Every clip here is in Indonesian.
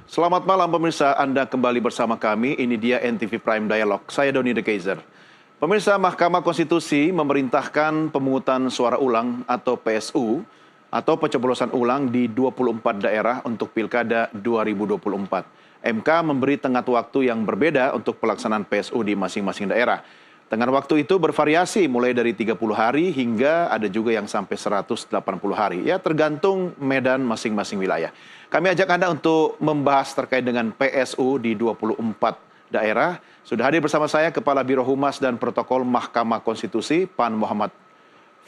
Selamat malam pemirsa, Anda kembali bersama kami. Ini dia NTV Prime Dialog. Saya Doni De Keizer. Pemirsa, Mahkamah Konstitusi memerintahkan pemungutan suara ulang atau PSU atau pencoblosan ulang di 24 daerah untuk Pilkada 2024. MK memberi tenggat waktu yang berbeda untuk pelaksanaan PSU di masing-masing daerah. Tenggat waktu itu bervariasi mulai dari 30 hari hingga ada juga yang sampai 180 hari. Ya, tergantung medan masing-masing wilayah. Kami ajak Anda untuk membahas terkait dengan PSU di 24 daerah. Sudah hadir bersama saya Kepala Biro Humas dan Protokol Mahkamah Konstitusi, Pan Muhammad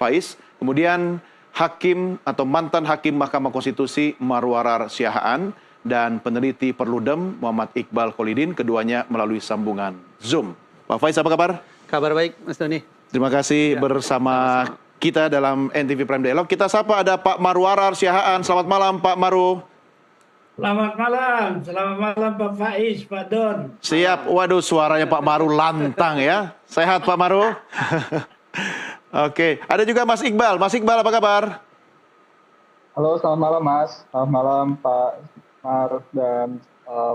Faiz. Kemudian Hakim atau mantan Hakim Mahkamah Konstitusi Marwarar Siahaan dan peneliti Perludem Muhammad Iqbal Kholidin, keduanya melalui sambungan Zoom. Pak Faiz, apa kabar? Kabar baik, Mas Doni. Terima kasih bersama kita dalam NTV Prime Dialog. Kita sapa ada Pak Marwarar Siahaan. Selamat malam Pak Maru. Selamat malam Pak Faiz, Pak Don. Siap, waduh suaranya Pak Maru lantang ya. Sehat Pak Maru? Oke, ada juga Mas Iqbal. Mas Iqbal, apa kabar? Halo, selamat malam Mas. Selamat malam Pak Mar dan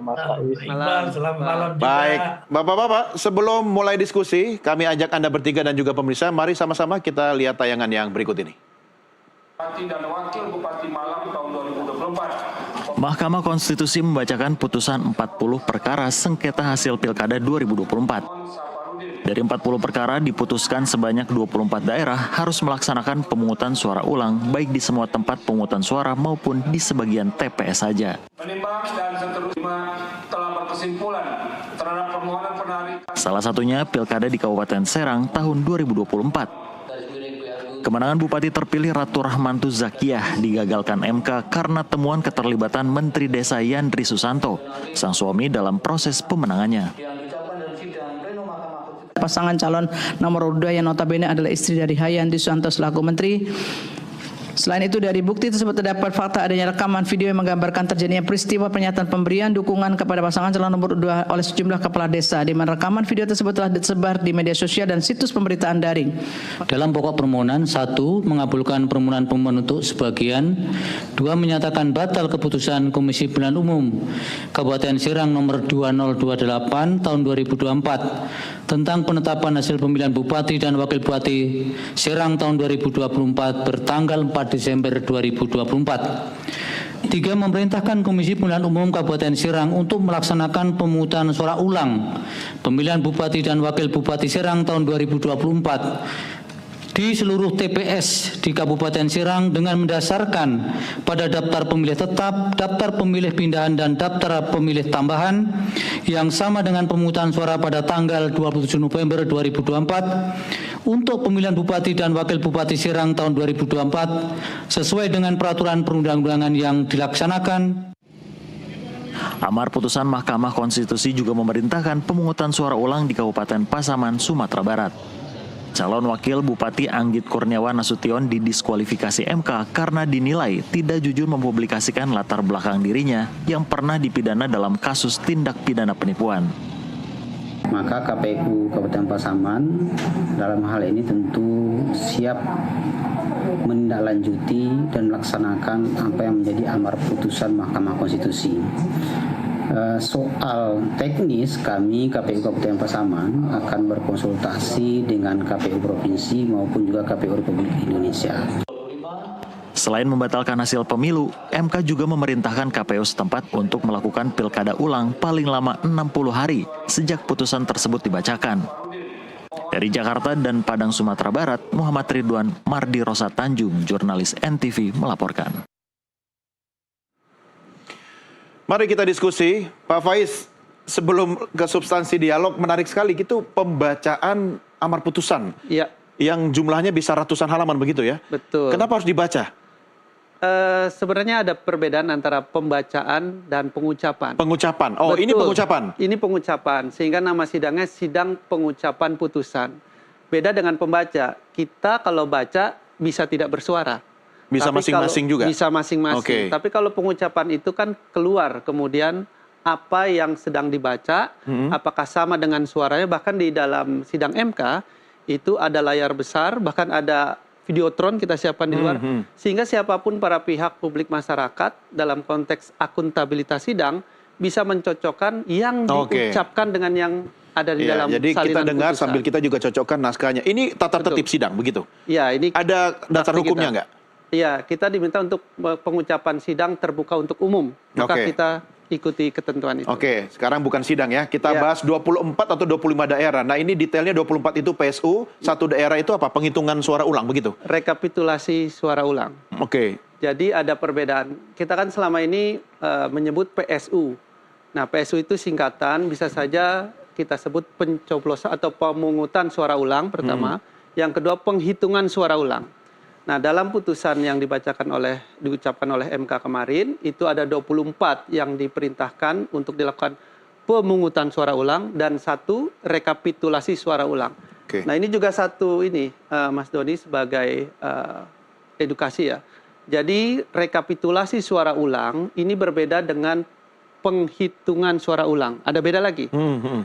Mas Faiz. Iqbal, selamat malam juga. Baik, Bapak-Bapak, sebelum mulai diskusi, kami ajak Anda bertiga dan juga pemirsa, mari sama-sama kita lihat tayangan yang berikut ini. Bupati dan Wakil Bupati Malang tahun 2024. Mahkamah Konstitusi membacakan putusan 40 perkara sengketa hasil Pilkada 2024. Dari 40 perkara diputuskan sebanyak 24 daerah harus melaksanakan pemungutan suara ulang baik di semua tempat pemungutan suara maupun di sebagian TPS saja. Menimbang dan seterusnya telah berkesimpulan terhadap permohonan penarikan. Salah satunya Pilkada di Kabupaten Serang tahun 2024. Kemenangan Bupati terpilih Ratu Rahmantu Zakiyah digagalkan MK karena temuan keterlibatan Menteri Desa Yandri Susanto, sang suami dalam proses pemenangannya. Pasangan calon nomor 2 yang notabene adalah istri dari Hayandi Susanto selaku menteri. Selain itu, dari bukti tersebut terdapat fakta adanya rekaman video yang menggambarkan terjadinya peristiwa pernyataan pemberian dukungan kepada pasangan calon nomor 2 oleh sejumlah kepala desa, di mana rekaman video tersebut telah disebar di media sosial dan situs pemberitaan daring. Dalam pokok permohonan, 1. Mengabulkan permohonan pemohon untuk sebagian. 2. Menyatakan batal keputusan Komisi Pemilihan Umum Kabupaten Serang nomor 2028 tahun 2024 tentang penetapan hasil pemilihan Bupati dan Wakil Bupati Serang tahun 2024 bertanggal 4 Desember 2024. 3. Memerintahkan Komisi Pemilihan Umum Kabupaten Serang untuk melaksanakan pemungutan suara ulang pemilihan Bupati dan Wakil Bupati Serang tahun 2024 di seluruh TPS di Kabupaten Serang dengan mendasarkan pada daftar pemilih tetap, daftar pemilih pindahan, dan daftar pemilih tambahan yang sama dengan pemungutan suara pada tanggal 27 November 2024 untuk pemilihan Bupati dan Wakil Bupati Serang tahun 2024 sesuai dengan peraturan perundang-undangan yang dilaksanakan. Amar putusan Mahkamah Konstitusi juga memerintahkan pemungutan suara ulang di Kabupaten Pasaman, Sumatera Barat. Calon Wakil Bupati Anggit Kurniawan Nasution didiskualifikasi MK karena dinilai tidak jujur mempublikasikan latar belakang dirinya yang pernah dipidana dalam kasus tindak pidana penipuan. Maka KPU Kabupaten Pasaman dalam hal ini tentu siap menindaklanjuti dan melaksanakan apa yang menjadi amar putusan Mahkamah Konstitusi. Soal teknis, kami KPU Kabupaten Pasaman akan berkonsultasi dengan KPU Provinsi maupun juga KPU Republik Indonesia. Selain membatalkan hasil pemilu, MK juga memerintahkan KPU setempat untuk melakukan pilkada ulang paling lama 60 hari sejak putusan tersebut dibacakan. Dari Jakarta dan Padang, Sumatera Barat, Muhammad Ridwan Mardi Rosa Tanjung, jurnalis NTV melaporkan. Mari kita diskusi. Pak Faiz, sebelum ke substansi dialog, menarik sekali gitu pembacaan amar putusan. Iya. Yang jumlahnya bisa ratusan halaman begitu ya? Betul. Kenapa harus dibaca? Sebenarnya ada perbedaan antara pembacaan dan pengucapan. Pengucapan. Oh, Betul. ini pengucapan. Ini pengucapan, sehingga nama sidangnya sidang pengucapan putusan. Beda dengan pembaca. Kita kalau baca bisa tidak bersuara. Bisa masing-masing juga? Bisa masing-masing. Okay. Tapi kalau pengucapan itu kan keluar kemudian apa yang sedang dibaca, apakah sama dengan suaranya, bahkan di dalam sidang MK itu ada layar besar, bahkan ada videotron kita siapkan di luar, sehingga siapapun para pihak publik masyarakat dalam konteks akuntabilitas sidang bisa mencocokkan yang Oke. diucapkan dengan yang ada di Ya, dalam jadi kita salinan dengar putusan. sambil kita juga cocokkan naskahnya. Ini tata Betul. tertib sidang, begitu? Ya, ini Ada dasar pasti hukumnya kita. nggak? Iya, kita diminta untuk pengucapan sidang terbuka untuk umum. Maka Oke. kita ikuti ketentuan itu. Oke, sekarang bukan sidang ya. Kita Ya. bahas 24 atau 25 daerah. Nah, ini detailnya 24 itu PSU, satu daerah itu apa? Penghitungan suara ulang, begitu? Rekapitulasi suara ulang. Oke. Jadi ada perbedaan. Kita kan selama ini menyebut PSU. Nah, PSU itu singkatan, bisa saja kita sebut pencoblosan atau pemungutan suara ulang pertama. Yang kedua, penghitungan suara ulang. Nah, dalam putusan yang diucapkan oleh MK kemarin, itu ada 24 yang diperintahkan untuk dilakukan pemungutan suara ulang dan 1 rekapitulasi suara ulang. Oke. Nah, ini juga satu ini, Mas Doni, sebagai edukasi ya. Jadi, rekapitulasi suara ulang ini berbeda dengan penghitungan suara ulang. Ada beda lagi.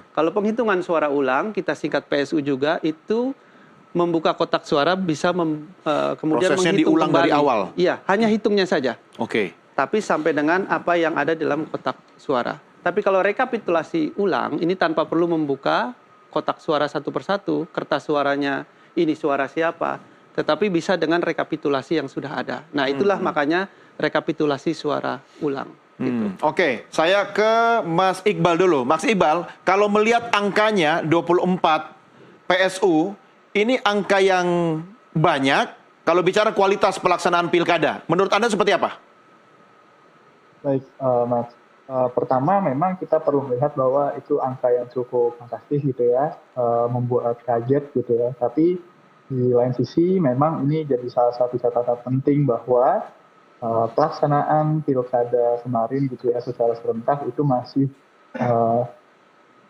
Kalau penghitungan suara ulang, kita singkat PSU juga, itu membuka kotak suara bisa kemudian Prosesnya menghitung diulang kembali. dari awal. Iya, hanya hitungnya saja. Oke. Tapi sampai dengan apa yang ada dalam kotak suara. Tapi kalau rekapitulasi ulang, ini tanpa perlu membuka kotak suara satu persatu, kertas suaranya ini suara siapa, tetapi bisa dengan rekapitulasi yang sudah ada. Nah, itulah makanya rekapitulasi suara ulang. Gitu. Oke, saya ke Mas Iqbal dulu. Mas Iqbal, kalau melihat angkanya 24 PSU, ini angka yang banyak. Kalau bicara kualitas pelaksanaan pilkada, menurut Anda seperti apa? Baik, Mas. Pertama, memang kita perlu melihat bahwa itu angka yang cukup fantastis gitu ya, membuat kaget gitu ya. Tapi di lain sisi, memang ini jadi salah satu catatan penting bahwa pelaksanaan pilkada kemarin gitu ya secara serentak itu masih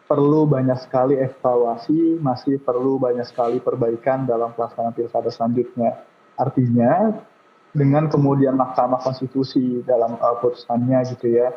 perlu banyak sekali evaluasi, masih perlu banyak sekali perbaikan dalam pelaksanaan pilkada selanjutnya. Artinya dengan kemudian Mahkamah Konstitusi dalam putusannya gitu ya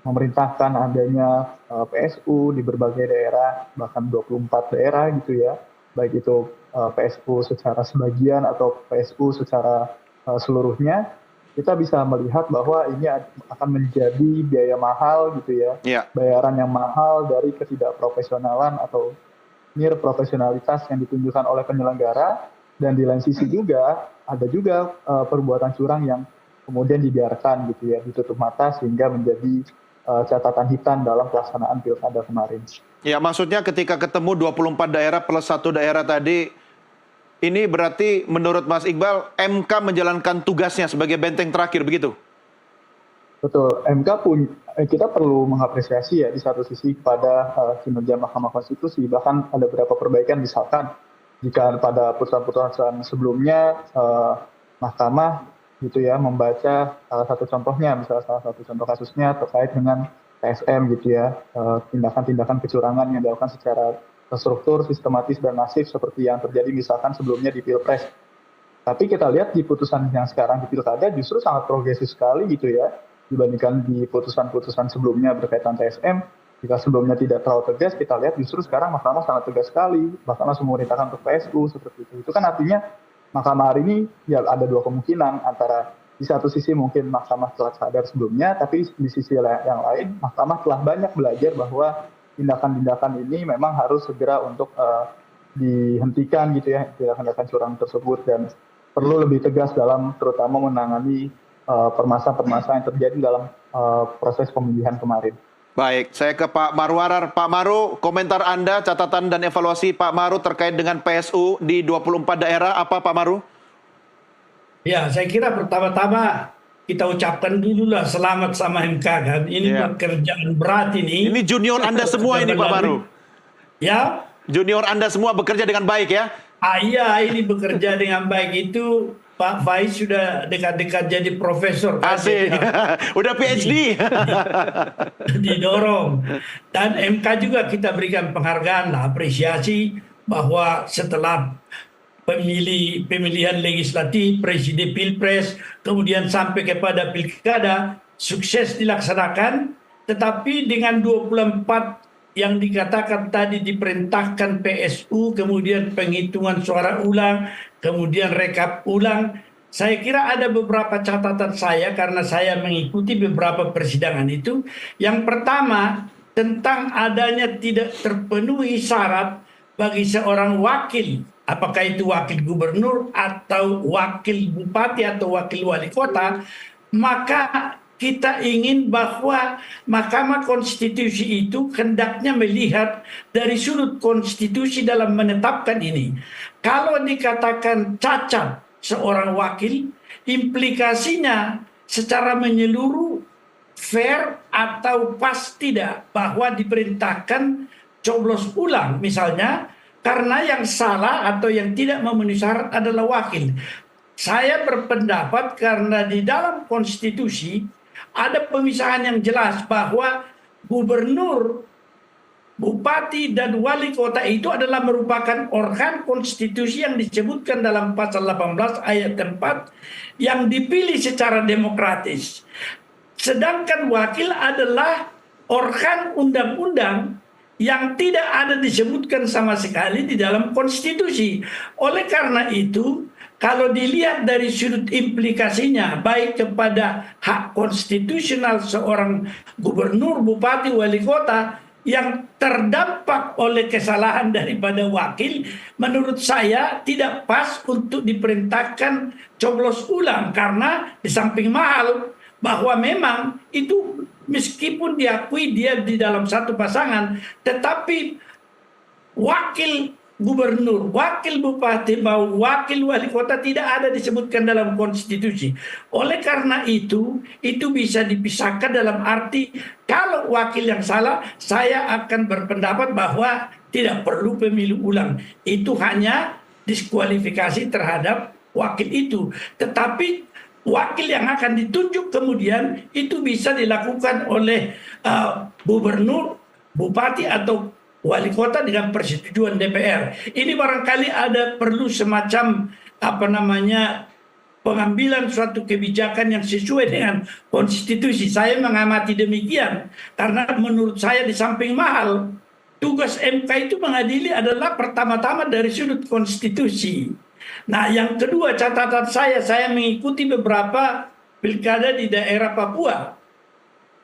memerintahkan adanya PSU di berbagai daerah, bahkan 24 daerah gitu ya, baik itu PSU secara sebagian atau PSU secara seluruhnya, kita bisa melihat bahwa ini akan menjadi biaya mahal gitu ya, bayaran yang mahal dari ketidakprofesionalan atau profesionalitas yang ditunjukkan oleh penyelenggara, dan di lain sisi juga ada juga perbuatan curang yang kemudian dibiarkan gitu ya, ditutup mata sehingga menjadi catatan hitam dalam pelaksanaan pilkada kemarin. Ya, maksudnya ketika ketemu 24 daerah plus 1 daerah tadi, ini berarti menurut Mas Iqbal, MK menjalankan tugasnya sebagai benteng terakhir, begitu? Betul, MK pun kita perlu mengapresiasi ya di satu sisi kepada kinerja Mahkamah Konstitusi. Bahkan ada beberapa perbaikan, misalkan jika pada putusan-putusan sebelumnya Mahkamah gitu ya membaca salah satu contohnya, misalnya salah satu contoh kasusnya terkait dengan TSM gitu ya, tindakan-tindakan kecurangan yang dilakukan secara terstruktur, sistematis, dan masif seperti yang terjadi misalkan sebelumnya di Pilpres. Tapi kita lihat di putusan yang sekarang di Pilkada justru sangat progresif sekali gitu ya, dibandingkan di putusan-putusan sebelumnya berkaitan TSM. Jika sebelumnya tidak terlalu tegas, kita lihat justru sekarang Mahkamah sangat tegas sekali, bahkan langsung memerintahkan untuk PSU seperti itu. Itu kan artinya Mahkamah hari ini ya ada dua kemungkinan, antara di satu sisi mungkin Mahkamah telah sadar sebelumnya, tapi di sisi yang lain Mahkamah telah banyak belajar bahwa tindakan-tindakan ini memang harus segera untuk dihentikan gitu ya, tindakan-tindakan curang tersebut, dan perlu lebih tegas dalam terutama menangani permasalahan-permasalahan yang terjadi dalam proses pemilihan kemarin. Baik, saya ke Pak Marwarar. Pak Maru, komentar Anda, catatan dan evaluasi Pak Maru terkait dengan PSU di 24 daerah, apa Pak Maru? Ya, saya kira pertama-tama kita ucapkan dulu lah selamat sama MK kan. Ini pekerjaan berat ini. Ini junior Anda semua ini Pak Maru. Ya. Junior Anda semua bekerja dengan baik ya? Iya, ini bekerja dengan baik itu Pak Faiz sudah dekat-dekat jadi profesor. Asik, udah PhD. Didorong. Dan MK juga kita berikan penghargaan lah, apresiasi bahwa setelah pemilihan legislatif, presiden pilpres, kemudian sampai kepada pilkada, sukses dilaksanakan, tetapi dengan 24 yang dikatakan tadi diperintahkan PSU, kemudian penghitungan suara ulang, kemudian rekap ulang, saya kira ada beberapa catatan saya karena saya mengikuti beberapa persidangan itu. Yang pertama, tentang adanya tidak terpenuhi syarat bagi seorang wakil, apakah itu wakil gubernur atau wakil bupati atau wakil wali kota, maka kita ingin bahwa Mahkamah Konstitusi itu hendaknya melihat dari sudut konstitusi dalam menetapkan ini. Kalau dikatakan cacat seorang wakil, implikasinya secara menyeluruh fair atau pas tidak bahwa diperintahkan coblos ulang misalnya karena yang salah atau yang tidak memenuhi syarat adalah wakil. Saya berpendapat karena di dalam konstitusi ada pemisahan yang jelas bahwa gubernur, bupati, dan wali kota itu adalah merupakan organ konstitusi yang disebutkan dalam pasal 18 ayat 4 yang dipilih secara demokratis. Sedangkan wakil adalah organ undang-undang yang tidak ada disebutkan sama sekali di dalam konstitusi. Oleh karena itu, kalau dilihat dari sudut implikasinya, baik kepada hak konstitusional seorang gubernur, bupati, wali kota yang terdampak oleh kesalahan daripada wakil, menurut saya tidak pas untuk diperintahkan coblos ulang. Karena di samping mahal, bahwa memang itu meskipun diakui dia di dalam satu pasangan, tetapi wakil gubernur, wakil bupati, wakil wali kota tidak ada disebutkan dalam konstitusi. Oleh karena itu bisa dipisahkan dalam arti kalau wakil yang salah, saya akan berpendapat bahwa tidak perlu pemilu ulang. Itu hanya diskualifikasi terhadap wakil itu. Tetapi wakil yang akan ditunjuk kemudian itu bisa dilakukan oleh gubernur, bupati, atau wali kota dengan persetujuan DPR. Ini barangkali ada perlu semacam pengambilan suatu kebijakan yang sesuai dengan konstitusi. Saya mengamati demikian karena menurut saya di samping mahal, tugas MK itu mengadili adalah pertama-tama dari sudut konstitusi. Nah, yang kedua catatan saya mengikuti beberapa pilkada di daerah Papua.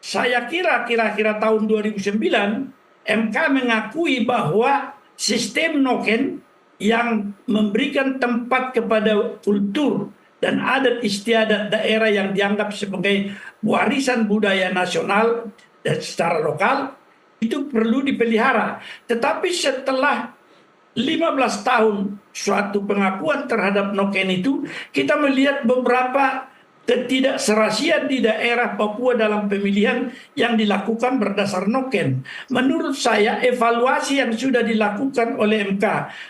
Saya kira-kira tahun 2009 MK mengakui bahwa sistem noken yang memberikan tempat kepada kultur dan adat istiadat daerah yang dianggap sebagai warisan budaya nasional dan secara lokal itu perlu dipelihara. Tetapi setelah 15 tahun suatu pengakuan terhadap noken itu, kita melihat beberapa ketidakserasian di daerah Papua dalam pemilihan yang dilakukan berdasar noken. Menurut saya evaluasi yang sudah dilakukan oleh MK,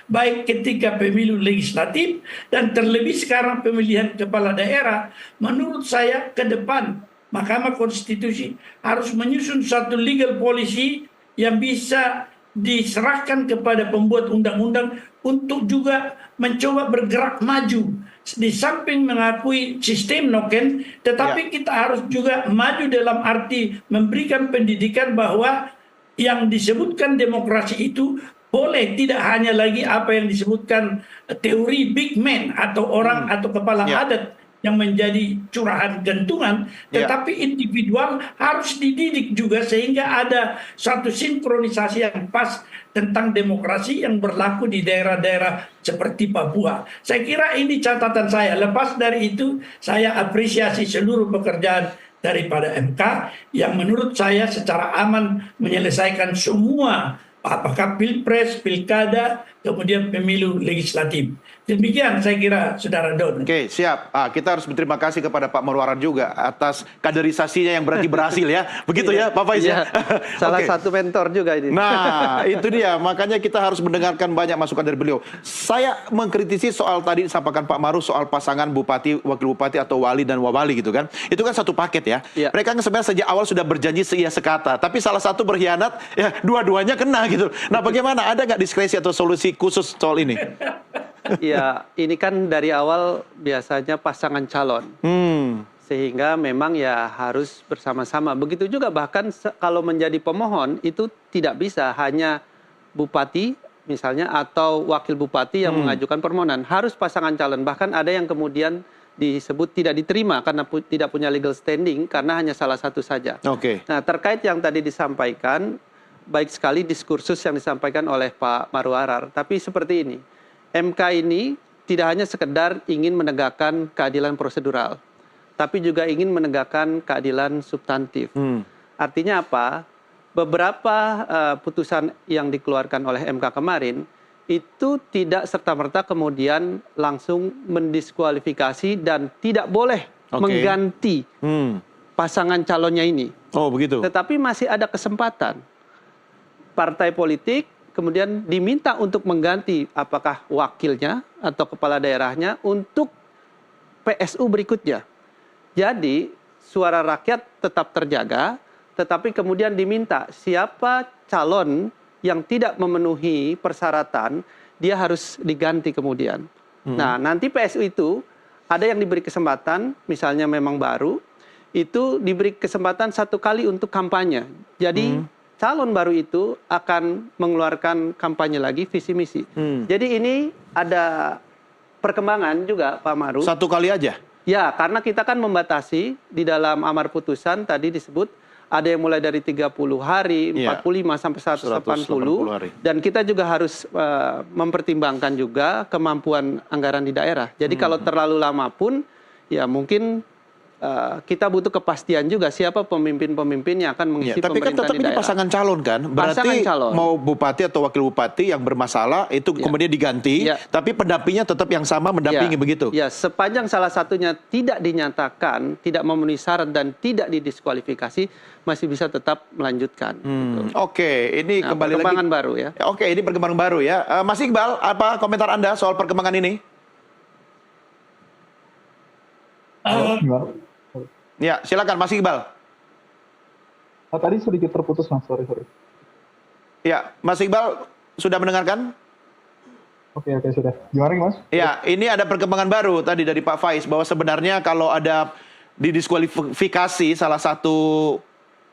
baik ketika pemilu legislatif dan terlebih sekarang pemilihan kepala daerah, menurut saya ke depan Mahkamah Konstitusi harus menyusun satu legal policy yang bisa diserahkan kepada pembuat undang-undang untuk juga mencoba bergerak maju. Di samping mengakui sistem noken, tetapi kita harus juga maju dalam arti memberikan pendidikan bahwa yang disebutkan demokrasi itu boleh tidak hanya lagi apa yang disebutkan teori big man atau orang atau kepala adat yang menjadi curahan gantungan, tetapi individual harus dididik juga sehingga ada satu sinkronisasi yang pas tentang demokrasi yang berlaku di daerah-daerah seperti Papua. Saya kira ini catatan saya. Lepas dari itu, saya apresiasi seluruh pekerjaan daripada MK yang menurut saya secara aman menyelesaikan semua, apakah pilpres, pilkada, kemudian pemilu legislatif. Demikian saya kira, Saudara Don. Oke, siap. Kita harus berterima kasih kepada Pak Marwarar juga atas kaderisasinya yang berarti berhasil ya. Begitu ya, Pak Faiz ya. Salah satu mentor juga ini. Nah, itu dia. Makanya kita harus mendengarkan banyak masukan dari beliau. Saya mengkritisi soal tadi disampaikan Pak Maruf soal pasangan bupati, wakil bupati atau wali dan wawali gitu kan. Itu kan satu paket ya. Mereka kan sebenarnya sejak awal sudah berjanji seia sekata. Tapi salah satu berkhianat, ya dua-duanya kena gitu. Nah, bagaimana? Ada nggak diskresi atau solusi khusus soal ini? Ya, ini kan dari awal biasanya pasangan calon. Sehingga memang ya harus bersama-sama. Begitu juga bahkan kalau menjadi pemohon itu tidak bisa hanya bupati misalnya atau wakil bupati yang mengajukan permohonan. Harus pasangan calon. Bahkan ada yang kemudian disebut tidak diterima karena tidak punya legal standing karena hanya salah satu saja. Oke. Nah, terkait yang tadi disampaikan, baik sekali diskursus yang disampaikan oleh Pak Marwarar. Tapi seperti ini, MK ini tidak hanya sekedar ingin menegakkan keadilan prosedural, tapi juga ingin menegakkan keadilan substantif. Artinya apa? Beberapa putusan yang dikeluarkan oleh MK kemarin itu tidak serta-merta kemudian langsung mendiskualifikasi dan tidak boleh mengganti pasangan calonnya ini. Oh, begitu. Tetapi masih ada kesempatan partai politik kemudian diminta untuk mengganti apakah wakilnya atau kepala daerahnya untuk PSU berikutnya. Jadi suara rakyat tetap terjaga, tetapi kemudian diminta siapa calon yang tidak memenuhi persyaratan, dia harus diganti kemudian. Nah, nanti PSU itu ada yang diberi kesempatan, misalnya memang baru, itu diberi kesempatan 1 kali untuk kampanye. Jadi calon baru itu akan mengeluarkan kampanye lagi visi misi. Jadi ini ada perkembangan juga Pak Maru. 1 kali aja? Ya, karena kita kan membatasi di dalam amar putusan tadi disebut ada yang mulai dari 30 hari, 45 sampai 180 hari. Dan kita juga harus mempertimbangkan juga kemampuan anggaran di daerah. Jadi kalau terlalu lama pun ya mungkin kita butuh kepastian juga siapa pemimpin-pemimpin yang akan mengisi tapi kan pemerintahan tetap di ini daerah. pasangan calon kan? Berarti calon. mau bupati atau wakil bupati yang bermasalah itu kemudian diganti, tapi pendampingnya tetap yang sama mendampingi begitu? Ya, sepanjang salah satunya tidak dinyatakan, tidak memenuhi syarat dan tidak didiskualifikasi, masih bisa tetap melanjutkan. Oke, ini kembali lagi. Perkembangan baru ya. Oke, ini perkembangan baru ya. Mas Iqbal, apa komentar Anda soal perkembangan ini? Ya, silakan Mas Iqbal. Tadi sedikit terputus Mas, sorry. Ya, Mas Iqbal sudah mendengarkan? Oke, sudah. Gimana Mas? Ya, ini ada perkembangan baru tadi dari Pak Faiz bahwa sebenarnya kalau ada didiskualifikasi salah satu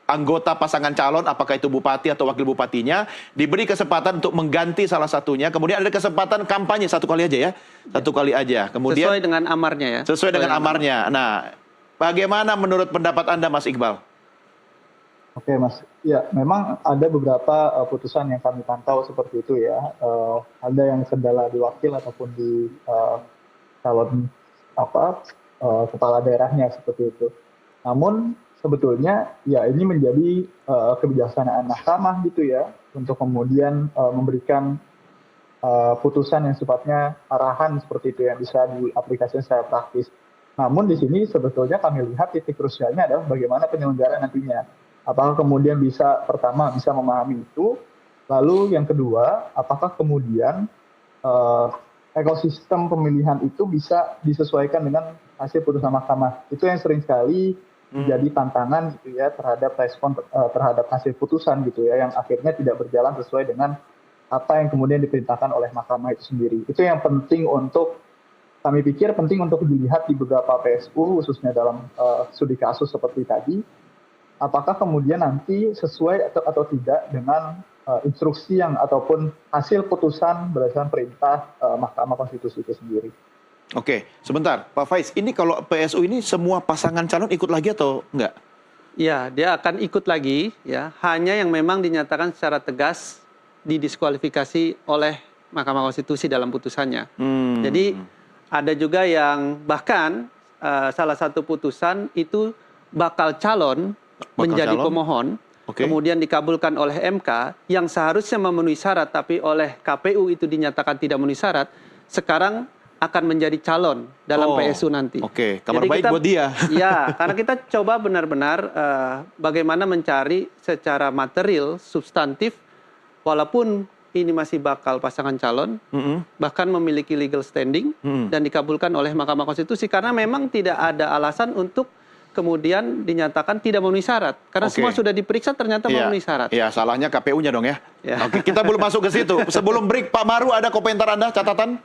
anggota pasangan calon, apakah itu bupati atau wakil bupatinya, diberi kesempatan untuk mengganti salah satunya. Kemudian ada kesempatan kampanye 1 kali aja ya, 1 kali aja. Kemudian sesuai dengan amarnya ya. Sesuai dengan amarnya. Nah, bagaimana menurut pendapat Anda, Mas Iqbal? Oke, Mas. Ya, memang ada beberapa putusan yang kami pantau seperti itu ya. Ada yang kendala di wakil ataupun di calon kepala daerahnya seperti itu. Namun sebetulnya ya ini menjadi kebijaksanaan mahkamah gitu ya untuk kemudian memberikan putusan yang sifatnya arahan seperti itu yang bisa diaplikasikan secara praktis. Namun di sini sebetulnya kami lihat titik krusialnya adalah bagaimana penyelenggara nantinya. Apakah kemudian pertama bisa memahami itu, lalu yang kedua, apakah kemudian ekosistem pemilihan itu bisa disesuaikan dengan hasil putusan mahkamah. Itu yang sering sekali menjadi tantangan gitu ya terhadap respon terhadap hasil putusan gitu ya, yang akhirnya tidak berjalan sesuai dengan apa yang kemudian diperintahkan oleh mahkamah itu sendiri. Itu yang penting kami pikir penting untuk dilihat di beberapa PSU, khususnya dalam studi kasus seperti tadi, apakah kemudian nanti sesuai atau tidak dengan instruksi yang ataupun hasil putusan berdasarkan perintah Mahkamah Konstitusi itu sendiri. Oke, sebentar, Pak Faiz. Ini kalau PSU ini semua pasangan calon ikut lagi atau enggak? Ya, dia akan ikut lagi, ya. Hanya yang memang dinyatakan secara tegas didiskualifikasi oleh Mahkamah Konstitusi dalam putusannya. Jadi ada juga yang bahkan salah satu putusan itu bakal calon menjadi pemohon, kemudian dikabulkan oleh MK yang seharusnya memenuhi syarat, tapi oleh KPU itu dinyatakan tidak memenuhi syarat, sekarang akan menjadi calon dalam PSU nanti. Oke, kabar baik buat dia. Ya, karena kita coba benar-benar bagaimana mencari secara material, substantif, walaupun ini masih bakal pasangan calon, bahkan memiliki legal standing, dan dikabulkan oleh Mahkamah Konstitusi, karena memang tidak ada alasan untuk kemudian dinyatakan tidak memenuhi syarat. Karena semua sudah diperiksa ternyata memenuhi syarat. Iya, salahnya KPU-nya dong ya. Oke, kita belum masuk ke situ. Sebelum break, Pak Maru ada komentar Anda, catatan?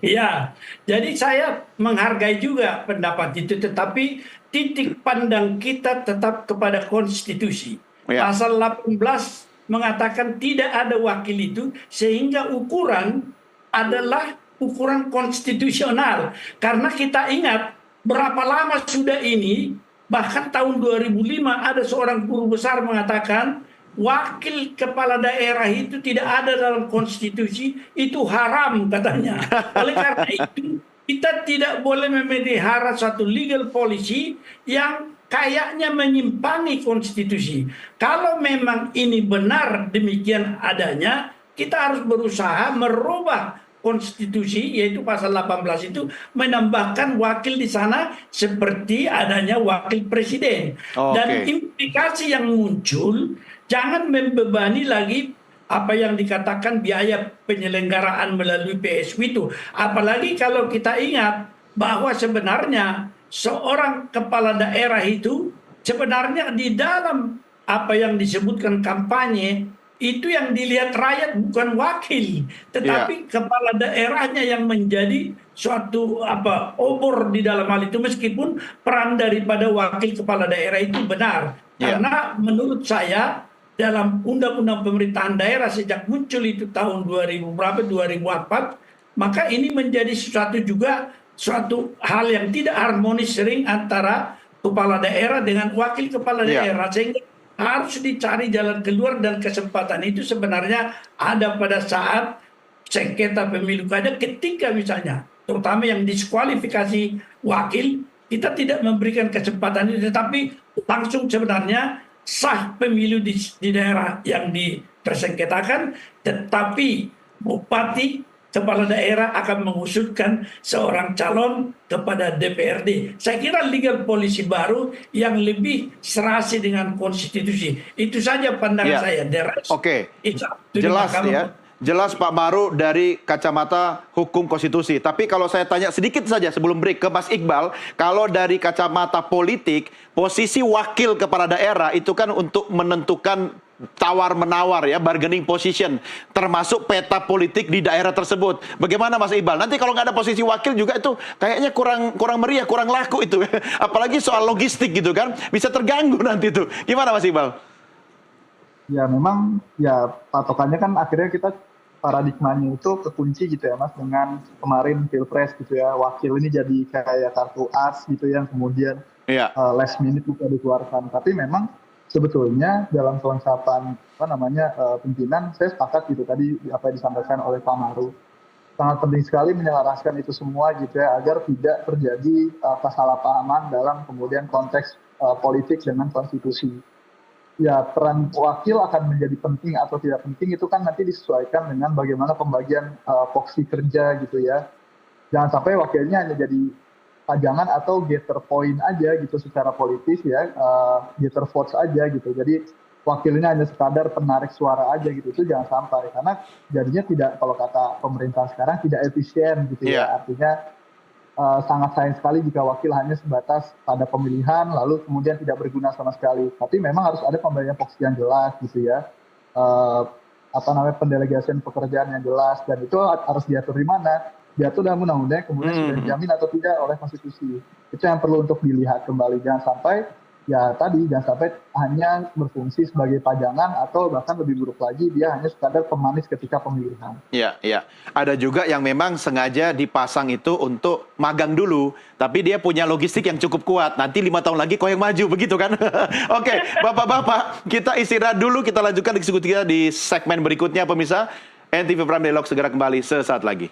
Ya, jadi saya menghargai juga pendapat itu, tetapi titik pandang kita tetap kepada konstitusi. Pasal 18 mengatakan tidak ada wakil itu, sehingga ukuran adalah ukuran konstitusional. Karena kita ingat berapa lama sudah ini, bahkan tahun 2005 ada seorang guru besar mengatakan wakil kepala daerah itu tidak ada dalam konstitusi, itu haram katanya. Oleh karena itu kita tidak boleh memelihara suatu legal policy yang kayaknya menyimpangi konstitusi. Kalau memang ini benar demikian adanya, kita harus berusaha merubah konstitusi, yaitu pasal 18 itu menambahkan wakil di sana seperti adanya wakil presiden. Dan implikasi yang muncul, jangan membebani lagi apa yang dikatakan biaya penyelenggaraan melalui PSU itu. Apalagi kalau kita ingat bahwa sebenarnya seorang kepala daerah itu sebenarnya di dalam apa yang disebutkan kampanye, itu yang dilihat rakyat bukan wakil, tetapi kepala daerahnya yang menjadi suatu obor di dalam hal itu, meskipun peran daripada wakil kepala daerah itu benar. Karena menurut saya dalam undang-undang pemerintahan daerah sejak muncul itu tahun 2004, maka ini menjadi suatu hal yang tidak harmonis sering antara kepala daerah dengan wakil kepala daerah, sehingga harus dicari jalan keluar, dan kesempatan itu sebenarnya ada pada saat sengketa pemilu kada, ketika misalnya terutama yang diskualifikasi wakil, kita tidak memberikan kesempatan itu, tetapi langsung sebenarnya sah pemilu di daerah yang tersengketakan, tetapi bupati kepala daerah akan mengusulkan seorang calon kepada DPRD. Saya kira legal policy baru yang lebih serasi dengan konstitusi. Itu saja pandangan saya. Jelas ya. Jelas Pak Maru dari kacamata hukum konstitusi. Tapi kalau saya tanya sedikit saja sebelum break ke Mas Iqbal, kalau dari kacamata politik, posisi wakil kepala daerah itu kan untuk menentukan tawar-menawar ya, bargaining position, termasuk peta politik di daerah tersebut. Bagaimana Mas Iqbal? Nanti kalau nggak ada posisi wakil juga itu kayaknya kurang meriah, kurang laku itu. Apalagi soal logistik gitu kan, bisa terganggu nanti itu. Gimana Mas Iqbal? Ya memang ya patokannya kan akhirnya kita paradigmanya itu kekunci gitu ya Mas, dengan kemarin Pilpres gitu ya, wakil ini jadi kayak kartu as gitu yang kemudian last minute bisa dikeluarkan. Tapi memang sebetulnya dalam kelengkapan pimpinan, saya sepakat gitu tadi apa yang disampaikan oleh Pak Maru. Sangat penting sekali menyelaraskan itu semua gitu ya, agar tidak terjadi kesalahpahaman dalam kemudian konteks politik dengan konstitusi. Ya peran wakil akan menjadi penting atau tidak penting itu kan nanti disesuaikan dengan bagaimana pembagian porsi kerja gitu ya. Jangan sampai wakilnya hanya jadi pajangan atau getter point aja gitu secara politis ya, getter votes aja gitu. Jadi wakilnya hanya sekadar penarik suara aja gitu, itu jangan sampai, karena jadinya tidak, kalau kata pemerintah sekarang, tidak efisien gitu ya. Artinya sangat sayang sekali jika wakil hanya sebatas pada pemilihan lalu kemudian tidak berguna sama sekali. Tapi memang harus ada pembagian porsi yang jelas gitu ya, pendelegasian pekerjaan yang jelas, dan itu harus diatur di mana, diatur dalam undang-undang kemudian sudah dijamin atau tidak oleh konstitusi. Itu yang perlu untuk dilihat kembali, jangan sampai hanya berfungsi sebagai pajangan, atau bahkan lebih buruk lagi dia hanya sekadar pemanis ketika pemilihan. Iya. Ada juga yang memang sengaja dipasang itu untuk magang dulu, tapi dia punya logistik yang cukup kuat. Nanti 5 tahun lagi kau yang maju, begitu kan? Oke, Bapak-bapak, kita istirahat dulu, kita lanjutkan diskusi kita di segmen berikutnya, pemirsa. NTV Prime Dialog segera kembali sesaat lagi.